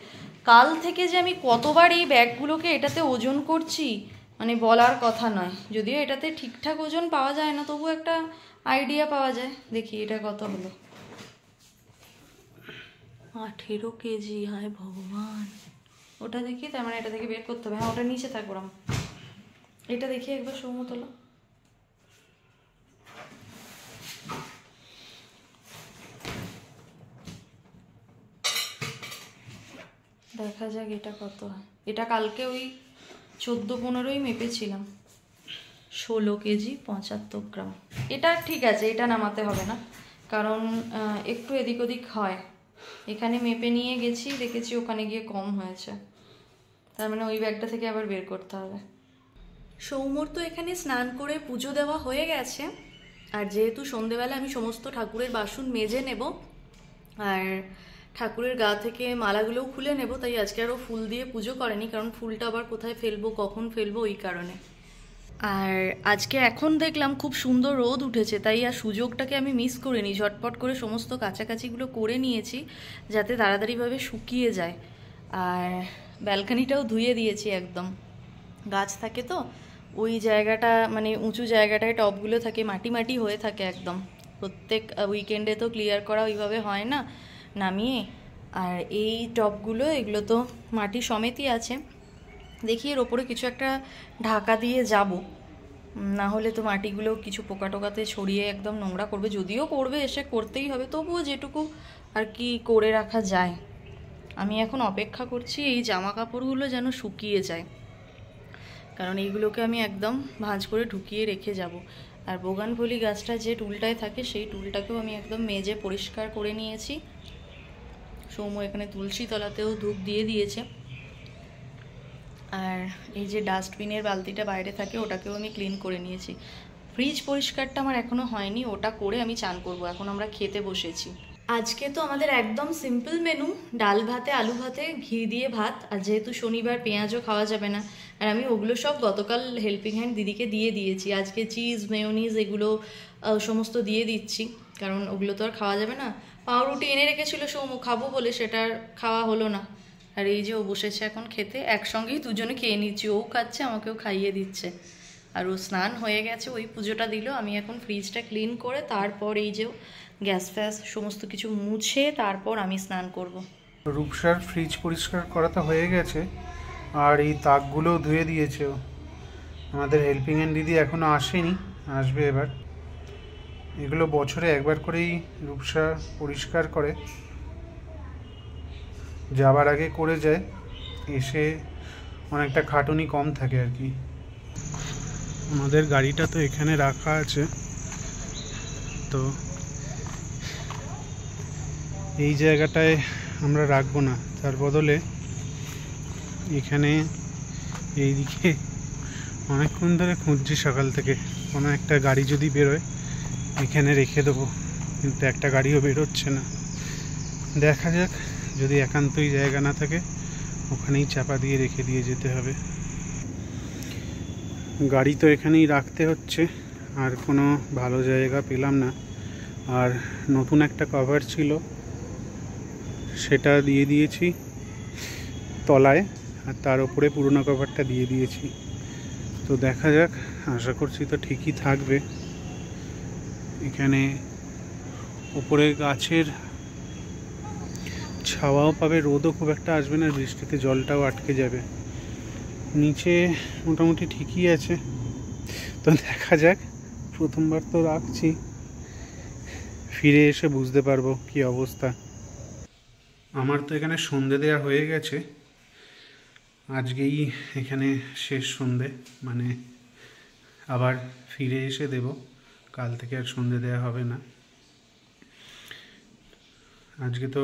কাল থেকে যে আমি কতবার এই ব্যাগগুলোকে এটাতে ওজন করছি, মানে বলার কথা নয়। যদিও এটাতে ঠিকঠাক ওজন পাওয়া যায় না, তবু একটা আইডিয়া পাওয়া যায়। দেখি এটা কত হলো, 18 কেজি। হায় ভগবান, ওটা দেখি, তার মানে এটা থেকে বের করতে হবে। হ্যাঁ, ওটা নিচে থাকবো। এটা দেখি একবার সমতলা। দেখা যাক এটা কত হয়। এটা কালকে ওই 14-15ই মেপেছিলাম, 16 কেজি 75 গ্রাম। এটা ঠিক আছে, এটা নামাতে হবে না, কারণ একটু এদিক ওদিক হয়। এখানে মেপে নিয়ে গেছি, দেখেছি ওখানে গিয়ে কম হয়েছে, তার মানে ওই ব্যাগটা থেকে আবার বের করতে হবে। সৌমর তো এখানে স্নান করে পুজো দেওয়া হয়ে গেছে। আর যেহেতু সন্ধেবেলা আমি সমস্ত ঠাকুরের বাসন মেজে নেব, আর ঠাকুরের গা থেকে মালাগুলোও খুলে নেব, তাই আজকে আরও ফুল দিয়ে পুজো করেনি, কারণ ফুলটা আবার কোথায় ফেলবো, কখন ফেলবো, ওই কারণে। আর আজকে এখন দেখলাম খুব সুন্দর রোদ উঠেছে, তাই আর সুযোগটাকে আমি মিস করিনি। ঝটপট করে সমস্ত কাছাকাছিগুলো করে নিয়েছি, যাতে তাড়াতাড়িভাবে শুকিয়ে যায়। আর ব্যালকানিটাও ধুয়ে দিয়েছি একদম। গাছ থাকে তো ওই জায়গাটা, মানে উঁচু জায়গাটায় টবগুলো থাকে, মাটি মাটি হয়ে থাকে একদম। প্রত্যেক উইকেন্ডে তো ক্লিয়ার করা ওইভাবে হয় না নামিয়ে। আর এই টবগুলো, এগুলো তো মাটি সমেতই আছে। দেখি এর ওপরে কিছু একটা ঢাকা দিয়ে যাব, না হলে তো মাটিগুলো কিছু পোকা টোকাতে ছড়িয়ে একদম নোংরা করবে। যদিও করবে, এসে করতেই হবে, তবুও যেটুকু আর কি করে রাখা যায়। আমি এখন অপেক্ষা করছি এই জামা কাপড়গুলো যেন শুকিয়ে যায়, কারণ এইগুলোকে আমি একদম ভাঁজ করে ঢুকিয়ে রেখে যাব। আর বোগানভলি গাছটা যে টুলটায় থাকে, সেই টুলটাকেও আমি একদম মেজে পরিষ্কার করে নিয়েছি। সৌম্য এখানে তুলসী তলাতেও ধূপ দিয়ে দিয়েছে। আর এই যে ডাস্টবিনের বালতিটা বাইরে থাকে, ওটাকেও আমি ক্লিন করে নিয়েছি। ফ্রিজ পরিষ্কারটা আমার এখনও হয়নি, ওটা করে আমি চান করব। এখন আমরা খেতে বসেছি। আজকে তো আমাদের একদম সিম্পল মেনু, ডাল ভাতে আলু ভাতে ঘি দিয়ে ভাত। আর যেহেতু শনিবার পেঁয়াজও খাওয়া যাবে না, আর আমি ওগুলো সব গতকাল হেল্পিং হ্যান্ড দিদিকে দিয়ে দিয়েছি। আজকে চিজ মেয়োনিজ এগুলো সমস্ত দিয়ে দিচ্ছি, কারণ ওগুলো তো আর খাওয়া যাবে না। পাউরুটি এনে রেখেছিল সৌমু খাবো বলে, সেটা আর খাওয়া হলো না। আর এই যে ও বসেছে এখন খেতে, একসঙ্গেই দুজনে খেয়ে নিচ্ছি, ও খাচ্ছে আমাকেও খাইয়ে দিচ্ছে। আর ও স্নান হয়ে গেছে, ওই পুজোটা দিল। আমি এখন ফ্রিজটা ক্লিন করে তারপর এই যে গ্যাস ফ্যাস সমস্ত কিছু মুছে তারপর আমি স্নান করব। রূপসার ফ্রিজ পরিষ্কার করা তো হয়ে গেছে, আর এই তাকগুলোও ধুয়ে দিয়েছে ও। আমাদের হেল্পিং হ্যান্ড দিদি এখনও আসেনি, আসবে এবার। এগুলো বছরে একবার করেই রূপসা পরিষ্কার করে, যাবার আগে করে যায়, এসে অনেকটা খাটুনি কম থাকে আর কি। আমাদের গাড়িটা তো এখানে রাখা আছে, তো এই জায়গাটায় আমরা রাখবো না, তার বদলে এখানে এইদিকে অনেকক্ষণ ধরে খুঁজছি সকাল থেকে, কোনো একটা গাড়ি যদি বেরোয় এখানে রেখে দেবো, কিন্তু একটা গাড়িও বেরোচ্ছে না। দেখা যাক, যদি একান্তই জায়গা না থাকে ওখানেই চাপা দিয়ে রেখে দিয়ে যেতে হবে। গাড়ি তো এখানেই রাখতে হচ্ছে, আর কোনো ভালো জায়গা পেলাম না। আর নতুন একটা কভার ছিল, সেটা দিয়ে দিয়েছি তলায়, আর তার উপরে পুরনো কভারটা দিয়ে দিয়েছি। তো দেখা যাক, আশা করছি তো ঠিকই থাকবে। এখানে উপরে গাছের ছাওয়াও পাবে, রোদও খুব একটা আসবে না, বৃষ্টিতে জলটাও আটকে যাবে। নিচে মোটামুটি ঠিকই আছে, তো দেখা যাক। প্রথমবার তো রাখছি, ফিরে এসে বুঝতে পারবো কি অবস্থা। আমার তো এখানে সন্ধে দেওয়া হয়ে গেছে, আজকেই এখানে শেষ সন্ধে, মানে আবার ফিরে এসে দেব, কাল থেকে আর সন্ধে দেওয়া হবে না। আজকে তো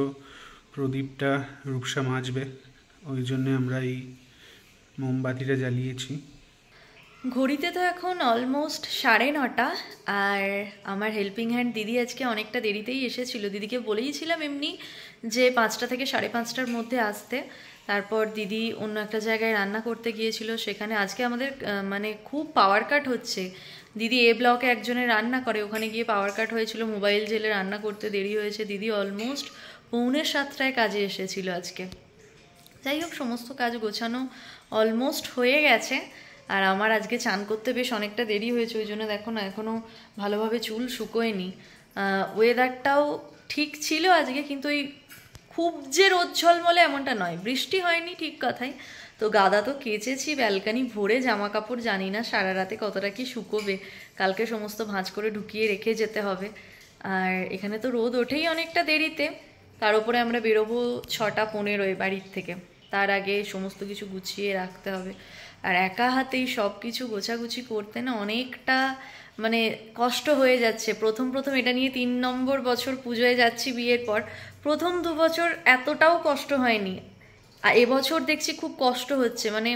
প্রদীপটা রূপসা মাজবে, ওই জন্যে আমরা এই মোমবাতিটা জ্বালিয়েছি। ঘড়িতে তো এখন অলমোস্ট 9:30, আর আমার হেল্পিং হ্যান্ড দিদি আজকে অনেকটা দেরিতেই এসেছিল। দিদিকে বলেইছিলাম এমনি যে 5টা থেকে 5:30টার মধ্যে আসতে। তারপর দিদি অন্য একটা জায়গায় রান্না করতে গিয়েছিল, সেখানে আজকে আমাদের মানে খুব পাওয়ার কাট হচ্ছে। দিদি এ ব্লকে একজনের রান্না করে, ওখানে গিয়ে পাওয়ার কাট হয়েছিল, মোবাইল জেলে রান্না করতে দেরি হয়েছে। দিদি অলমোস্ট 6:45টায় কাজে এসেছিল আজকে। যাই হোক, সমস্ত কাজ গোছানো অলমোস্ট হয়ে গেছে। আর আমার আজকে চান করতে বেশ অনেকটা দেরি হয়েছে, ওই জন্য দেখো না এখনও ভালোভাবে চুল শুকোয়নি। ওয়েদারটাও ঠিক ছিল আজকে, কিন্তু এই খুব যে রোদ ঝলমলে এমনটা নয়। বৃষ্টি হয়নি ঠিক কথাই, তো গাদা তো কেচেছি, ব্যালকানি ভরে জামা কাপড়, জানি না সারা রাতে কতটা কি শুকোবে। কালকে সমস্ত ভাঁজ করে ঢুকিয়ে রেখে যেতে হবে। আর এখানে তো রোদ ওঠেই অনেকটা দেরিতে, তার উপরে আমরা বেরোবো 6:15 বাড়ির থেকে। তার আগে সমস্ত কিছু গুছিয়ে রাখতে হবে। আর একা হাতেই সব কিছু গোছাগুছি করতে না অনেকটা মানে কষ্ট হয়ে যাচ্ছে। প্রথম এটা নিয়ে 3 নম্বর বছর পুজোয় যাচ্ছি বিয়ের পর। প্রথম 2 বছর এতটাও কষ্ট হয়নি, আর এবছর দেখছি খুব কষ্ট হচ্ছে। মানে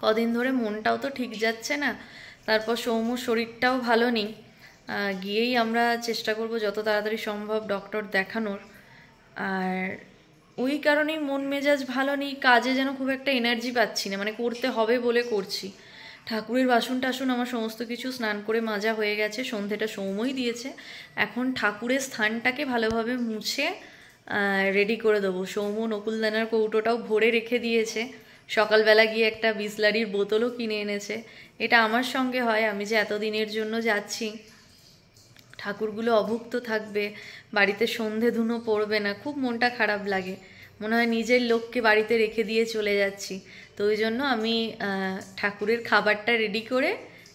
কদিন ধরে মনটাও তো ঠিক যাচ্ছে না, তারপর সৌম্যর শরীরটাও ভালো নেই। গিয়েই আমরা চেষ্টা করব যত তাড়াতাড়ি সম্ভব ডক্টর দেখানোর। আর ওই কারণেই মন মেজাজ ভালো নেই, কাজে যেন খুব একটা এনার্জি পাচ্ছি না, মানে করতে হবে বলে করছি। ঠাকুরের বাসন টাসন আমার সমস্ত কিছু স্নান করে মাজা হয়ে গেছে, সন্ধেটা সৌম্যই দিয়েছে। এখন ঠাকুরের স্থানটাকে ভালোভাবে মুছে রেডি করে দেবো। সৌম্য নকুলদানার কৌটোটাও ভরে রেখে দিয়েছে, সকালবেলা গিয়ে একটা বিসলারির বোতলও কিনে এনেছে। এটা আমার সঙ্গে হয়, আমি যে এতদিনের জন্য যাচ্ছি, ঠাকুরগুলো অভুক্ত থাকবে, বাড়িতে সন্ধে ধুনো পড়বে না, খুব মনটা খারাপ লাগে। মনে হয় নিজের লোককে বাড়িতে রেখে দিয়ে চলে যাচ্ছি। তো ওই জন্য আমি ঠাকুরের খাবারটা রেডি করে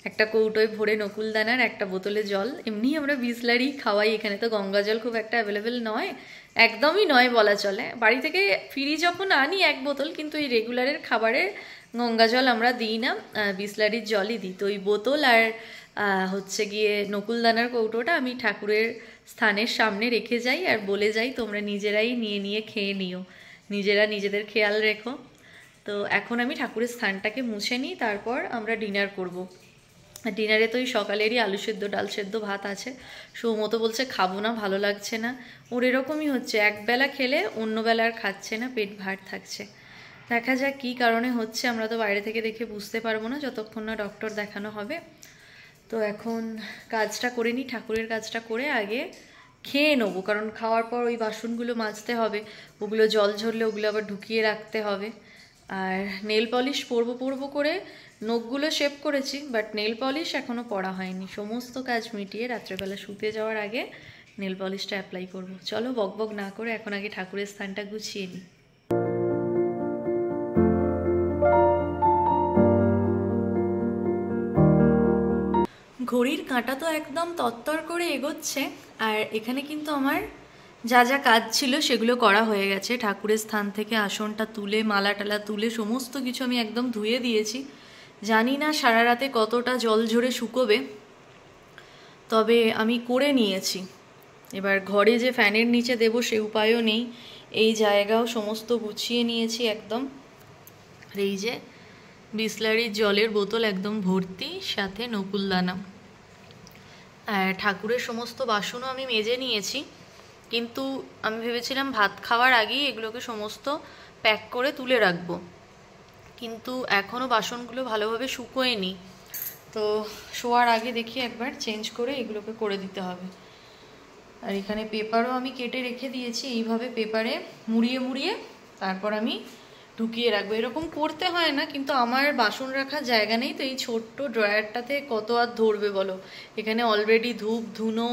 একটা কৌটোয় ভরে নকুলদানার, একটা বোতলে জল, এমনি আমরা বিসলারি খাওয়াই। এখানে তো গঙ্গা জল খুব একটা অ্যাভেলেবেল নয়, একদমই নয় বলা চলে। বাড়ি থেকে ফিরি যখন আনি 1 বোতল, কিন্তু এই রেগুলারের খাবারে গঙ্গা জল আমরা দিই না, বিসলারির জলই দিই। তো ওই বোতল আর হচ্ছে গিয়ে নকুলদানার কৌটোটা আমি ঠাকুরের স্থানের সামনে রেখে যাই, আর বলে যাই তোমরা নিজেরাই নিয়ে খেয়ে নিও, নিজেরা নিজেদের খেয়াল রেখো। তো এখন আমি ঠাকুরের স্থানটাকে মুছে নিই, তারপর আমরা ডিনার করব। ডিনারে তো ওই সকালেরই আলু সেদ্ধ ডাল সেদ্ধ ভাত আছে। সৌমতো বলছে খাবো না, ভালো লাগছে না। ওর এরকমই হচ্ছে, একবেলা খেলে অন্য বেলা আর খাচ্ছে না, পেট ভার থাকছে। দেখা যাক কী কারণে হচ্ছে, আমরা তো বাইরে থেকে দেখে বুঝতে পারবো না যতক্ষণ না ডক্টর দেখানো হবে। তো এখন কাজটা করে নিই, ঠাকুরের কাজটা করে আগে খেয়ে নেবো, কারণ খাওয়ার পর ওই বাসনগুলো মাজতে হবে, ওগুলো জল ঝরলে ওগুলো আবার ঢুকিয়ে রাখতে হবে। আর নেল পলিশ পরবো করে নখগুলো শেভ করেছি, বাট নেল পলিশ এখনও পরা হয়নি। সমস্ত কাজ মিটিয়ে রাত্রেবেলা শুতে যাওয়ার আগে নেল পলিশটা অ্যাপ্লাই করব। চলো বকবক না করে এখন আগে ঠাকুরের স্থানটা গুছিয়ে নিই। ঘড়ির কাঁটা তো একদম তত্তর করে এগোচ্ছে, আর এখানে কিন্তু আমার যা যা কাজ ছিল সেগুলো করা হয়ে গেছে। ঠাকুরের স্থান থেকে আসনটা তুলে, মালা টালা তুলে সমস্ত কিছু আমি একদম ধুয়ে দিয়েছি। জানি না সারা রাতে কতটা জল ঝরে শুকোবে, তবে আমি করে নিয়েছি। এবার ঘরে যে ফ্যানের নিচে দেবো সে উপায়ও নেই। এই জায়গাও সমস্ত গুছিয়ে নিয়েছি একদম। আর এই যে বিসলারির জলের বোতল একদম ভর্তি, সাথে নকুলদানা। আর ঠাকুরের সমস্ত বাসনও আমি মেজে নিয়েছি, কিন্তু আমি ভেবেছিলাম ভাত খাওয়ার আগেই এগুলোকে সমস্ত প্যাক করে তুলে রাখবো, কিন্তু এখনও বাসনগুলো ভালোভাবে শুকোয়নি। তো শোয়ার আগে দেখি একবার চেঞ্জ করে এগুলোকে করে দিতে হবে। আর এখানে পেপারও আমি কেটে রেখে দিয়েছি, এইভাবে পেপারে মুড়িয়ে মুড়িয়ে তারপর আমি ঢুকিয়ে রাখবো। এরকম করতে হয় না, কিন্তু আমার বাসন রাখার জায়গা নেই, তো এই ছোট্ট ড্রয়ারটাতে কত আর ধরবে বলো। এখানে অলরেডি ধূপ ধুনো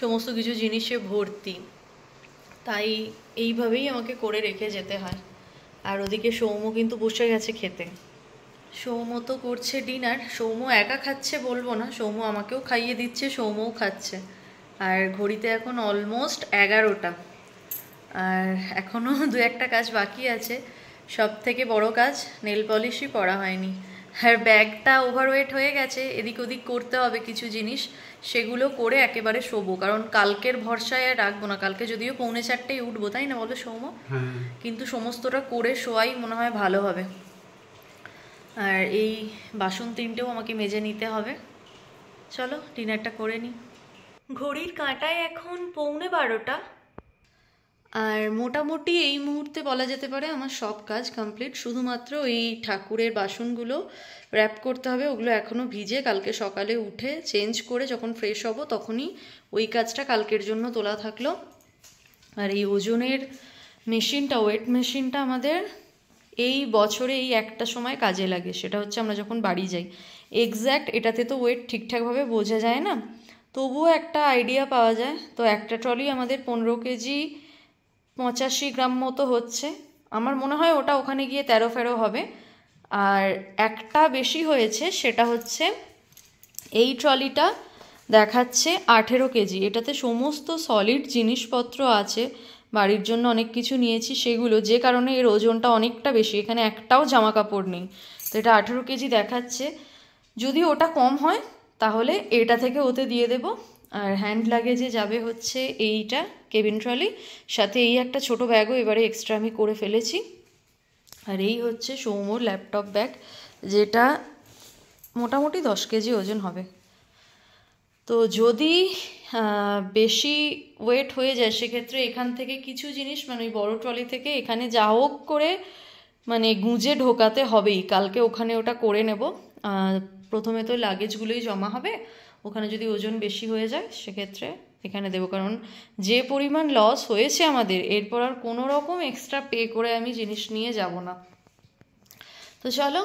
সমস্ত কিছু জিনিসে ভর্তি, তাই এইভাবেই আমাকে করে রেখে যেতে হয়। আর ওদিকে সৌম্য কিন্তু বসে গেছে খেতে। সৌম্য তো করছে ডিনার। সৌম্য একা খাচ্ছে বলবো না, সৌম্য আমাকেও খাইয়ে দিচ্ছে, সৌম্যও খাচ্ছে। আর ঘড়িতে এখন অলমোস্ট 11টা, আর এখনও দু একটা কাজ বাকি আছে। সব থেকে বড় কাজ, নেল পলিশই পরা হয়নি। আর ব্যাগটা ওভারওয়েট হয়ে গেছে, এদিক ওদিক করতে হবে কিছু জিনিস, সেগুলো করে একেবারে শোবো, কারণ কালকের ভরসায় আর রাখবো না। কালকে যদিও 3:45 উঠবো, তাই না বলো সৌম্য? কিন্তু সমস্তটা করে শোয়াই মনে হয় ভালো হবে। আর এই বাসন 3টেও আমাকে মেজে নিতে হবে। চলো ডিনারটা করে নিই। ঘড়ির কাঁটায় এখন 11:15, আর মোটামুটি এই মুহূর্তে বলা যেতে পারে আমার সব কাজ কমপ্লিট। শুধুমাত্র এই ঠাকুরের বাসনগুলো র্যাপ করতে হবে, ওগুলো এখনও ভিজে। কালকে সকালে উঠে চেঞ্জ করে যখন ফ্রেশ হব তখনই ওই কাজটা কালকের জন্য তোলা থাকলো। আর এই ওজনের মেশিনটা, ওয়েট মেশিনটা আমাদের এই বছরে এই একটা সময় কাজে লাগে, সেটা হচ্ছে আমরা যখন বাড়ি যাই। এক্স্যাক্ট এটাতে তো ওয়েট ঠিকঠাকভাবে বোঝা যায় না, তবুও একটা আইডিয়া পাওয়া যায়। তো একটা ট্রলি আমাদের 15 কেজি 85 গ্রাম মতো হচ্ছে। আমার মনে হয় ওটা ওখানে গিয়ে 13-14 হবে। আর একটা বেশি হয়েছে, সেটা হচ্ছে এই ট্রলিটা দেখাচ্ছে 18 কেজি। এটাতে সমস্ত সলিড জিনিসপত্র আছে, বাড়ির জন্য অনেক কিছু নিয়েছি সেগুলো, যে কারণে এর ওজনটা অনেকটা বেশি। এখানে একটাও জামা কাপড় নেই, তো এটা 18 কেজি দেখাচ্ছে। যদি ওটা কম হয় তাহলে এটা থেকে ওতে দিয়ে দেব। আর হ্যান্ড লাগেজে যাবে হচ্ছে এইটা কেবিন ট্রলি, সাথে এই একটা ছোট ব্যাগও এবারে এক্সট্রা আমি করে ফেলেছি। আর এই হচ্ছে সৌম্যর ল্যাপটপ ব্যাগ, যেটা মোটামুটি 10 কেজি ওজন হবে। তো যদি বেশি ওয়েট হয়ে যায় সেক্ষেত্রে এখান থেকে কিছু জিনিস, মানে ওই বড়ো ট্রলি থেকে এখানে যা হোক করে মানে গুঁজে ঢোকাতে হবেই। কালকে ওখানে ওটা করে নেব। প্রথমে তো লাগেজগুলোই জমা হবে, ওখানে যদি ওজন বেশি হয়ে যায় সেক্ষেত্রে এখানে দেবো, কারণ যে পরিমাণ লস হয়েছে আমাদের, এরপর আর কোনো রকম এক্সট্রা পে করে আমি জিনিস নিয়ে যাব না। তো চলো,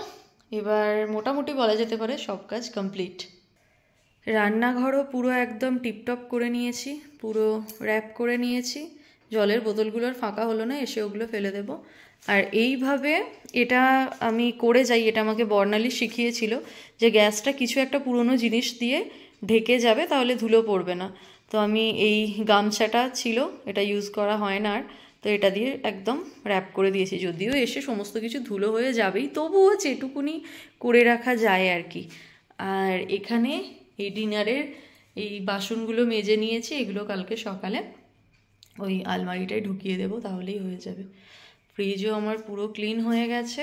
এবার মোটামুটি বলা যেতে পারে সব কাজ কমপ্লিট। রান্নাঘরও পুরো একদম টিপটপ করে নিয়েছি, পুরো র্যাপ করে নিয়েছি। জলের বোতলগুলোর ফাঁকা হলো না, এসে ওগুলো ফেলে দেব। আর এইভাবে এটা আমি করে যাই, এটা আমাকে বর্ণালী শিখিয়েছিল, যে গ্যাসটা কিছু একটা পুরনো জিনিস দিয়ে ঢেকে যাবে, তাহলে ধুলো পড়বে না। তো আমি এই গামছাটা ছিল, এটা ইউজ করা হয় না আর, তো এটা দিয়ে একদম র্যাপ করে দিয়েছি। যদিও এসে সমস্ত কিছু ধুলো হয়ে যাবেই, তবুও যেটুকুনি করে রাখা যায় আর কি। আর এখানে এই ডিনারের এই বাসনগুলো মেজে নিয়েছি, এগুলো কালকে সকালে ওই আলমারিটায় ঢুকিয়ে দেবো, তাহলেই হয়ে যাবে। ফ্রিজও আমার পুরো ক্লিন হয়ে গেছে,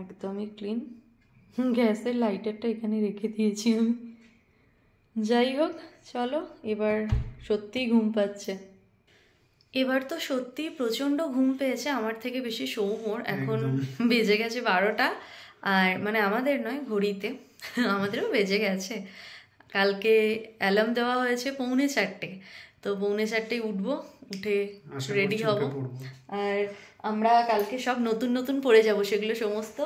একদমই ক্লিন। গ্যাসের লাইটারটা এখানে রেখে দিয়েছি আমি। যাই হোক, চলো এবার সত্যিই ঘুম পাচ্ছে। এবার তো সত্যি প্রচণ্ড ঘুম পেয়েছে, আমার থেকে বেশি সৌম্যর। এখন বেজে গেছে 12টা, আর মানে আমাদের নয়, ঘড়িতে আমাদেরও বেজে গেছে। কালকে অ্যালার্ম দেওয়া হয়েছে 3:45, তো 3:45 উঠবো, উঠে রেডি হব। আর আমরা কালকে সব নতুন নতুন পরে যাব, সেগুলো সমস্ত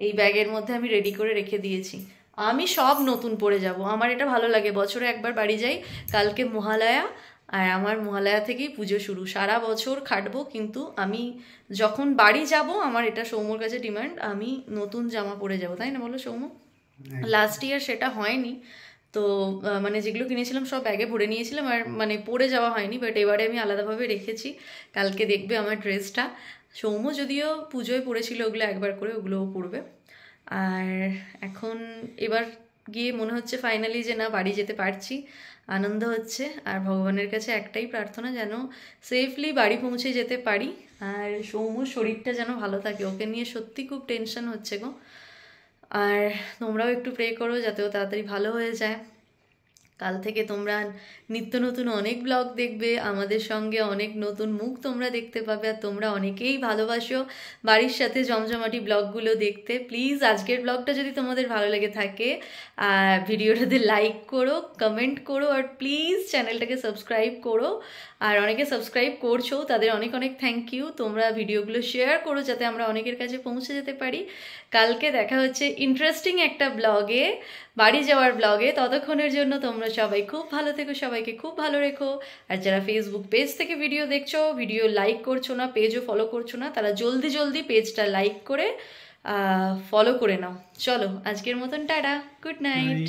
এই ব্যাগের মধ্যে আমি রেডি করে রেখে দিয়েছি। আমি সব নতুন পরে যাব, আমার এটা ভালো লাগে। বছরে একবার বাড়ি যাই, কালকে মহালয়া, আর আমার মহালয়া থেকেই পুজো শুরু। সারা বছর খাটবো, কিন্তু আমি যখন বাড়ি যাব, আমার এটা সৌম্যর কাছে ডিমান্ড, আমি নতুন জামা পরে যাব, তাই না বলো সৌম্য? লাস্ট ইয়ার সেটা হয়নি, তো মানে যেগুলো কিনেছিলাম সব ব্যাগে ভরে নিয়েছিলাম, আর মানে পরে যাওয়া হয়নি। বাট এবারে আমি আলাদাভাবে রেখেছি, কালকে দেখবে আমার ড্রেসটা। সৌম্য যদিও পুজোয় পরেছিল ওগুলো একবার করে, ওগুলোও পরবে। আর এখন এবার গিয়ে মনে হচ্ছে ফাইনালি যে না, বাড়ি যেতে পারছি, আনন্দ হচ্ছে। আর ভগবানের কাছে একটাই প্রার্থনা, যেন সেফলি বাড়ি পৌঁছে যেতে পারি, আর সৌম্যর শরীরটা যেন ভালো থাকে। ওকে নিয়ে সত্যি খুব টেনশন হচ্ছে গো। আর তোমরাও একটু প্রে করো যাতে ও তাড়াতাড়ি ভালো হয়ে যায়। কাল থেকে তোমরা নিত্য নতুন অনেক ব্লগ দেখবে, আমাদের সঙ্গে অনেক নতুন মুখ তোমরা দেখতে পাবে। আর তোমরা অনেকেই ভালোবাসো বাড়ির সাথে জমজমাটি ব্লগগুলো দেখতে। প্লিজ আজকের ব্লগটা যদি তোমাদের ভালো লেগে থাকে, ভিডিওটাতে লাইক করো, কমেন্ট করো, আর প্লিজ চ্যানেলটাকে সাবস্ক্রাইব করো। আর অনেকে সাবস্ক্রাইব করছো, তাদের অনেক অনেক থ্যাংক ইউ। তোমরা ভিডিওগুলো শেয়ার করো যাতে আমরা অনেকের কাছে পৌঁছে যেতে পারি। কালকে দেখা হচ্ছে ইন্টারেস্টিং একটা ব্লগে, বাড়ি যাওয়ার ব্লগে। ততক্ষণের জন্য তোমরা সবাই খুব ভালো থেকো, সবাইকে খুব ভালো রেখো। আর যারা ফেসবুক পেজ থেকে ভিডিও দেখছো, ভিডিও লাইক করছো না, পেজও ফলো করছো না, তারা জলদি জলদি পেজটা লাইক করে ফলো করে নাও। চলো আজকের মতন টাটা, গুড নাইট।